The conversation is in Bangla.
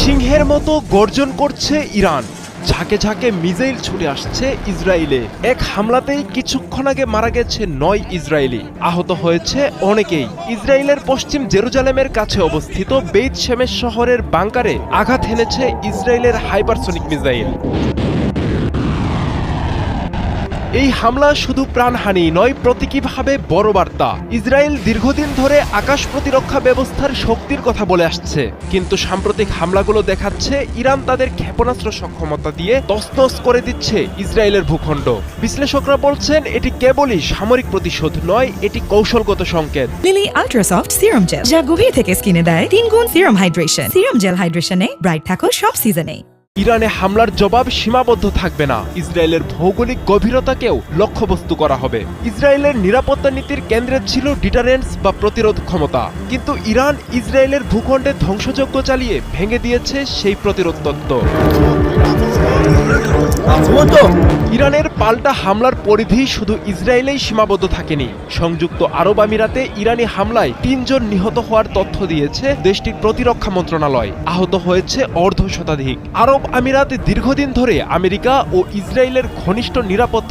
সিংহের মতো গর্জন করছে ইরান, ঝাঁকে ঝাঁকে মিসাইল ছুটে আসছে ইসরায়েলে। এক হামলাতেই কিছুক্ষণ আগে মারা গেছে ৯ ইসরায়েলি, আহত হয়েছে অনেকেই। ইসরায়েলের পশ্চিম জেরুজালেমের কাছে অবস্থিত বেইত শেমেশ শহরের বাংকারে আঘাত হেনেছে ইসরায়েলের হাইপারসনিক মিসাইল। এই হামলা শুধু প্রাণহানি নয়, প্রতীকীভাবে বড় বার্তা। ইসরায়েল দীর্ঘদিন ধরে আকাশ প্রতিরক্ষা ব্যবস্থার শক্তির কথা বলে আসছে, কিন্তু সাম্প্রতিক হামলাগুলো দেখাচ্ছে ইরান তাদের ক্ষেপণাস্ত্র সক্ষমতা দিয়ে তছনছ করে দিচ্ছে ইসরায়েলের ভূখণ্ড। বিশ্লেষকরা বলছেন এটি কেবলই সামরিক প্রতিশোধ নয়, এটি কৌশলগত সংকেত। লিলি আল্ট্রাসফট সিরাম জেল, যা গভীর থেকে স্কিনে দেয় 3 গুণ সিরাম হাইড্রেশন। সিরাম জেল হাইড্রেশনে ব্রাইট থাকো সব সিজনে। ইরানে হামলার জবাব সীমাবদ্ধ থাকবে না, ইসরায়েলের ভৌগোলিক গভীরতাকেও লক্ষ্যবস্তু করা হবে। ইসরায়েলের নিরাপত্তা নীতির কেন্দ্রে ছিল ডিটারেন্স বা প্রতিরোধ ক্ষমতা, কিন্তু ইরান ইসরায়েলের ভূখণ্ডে ধ্বংসযজ্ঞ চালিয়ে ভেঙে দিয়েছে সেই প্রতিরোধ তত্ত্ব। ইরানের পাল্টা হামলার পরিধি শুধু ইসরায়েলেই সীমাবদ্ধ থাকেনি। সংযুক্ত আরব আমিরাতে ইরানি হামলায় ৩ জন নিহত হওয়ার তথ্য দিয়েছে দেশটির প্রতিরক্ষা মন্ত্রণালয়। আহত হয়েছে অর্ধশতাধিক। আরব আমিরাত দীর্ঘদিন ধরে আমেরিকা ও ইসরায়েলের ঘনিষ্ঠ নিরাপত্তা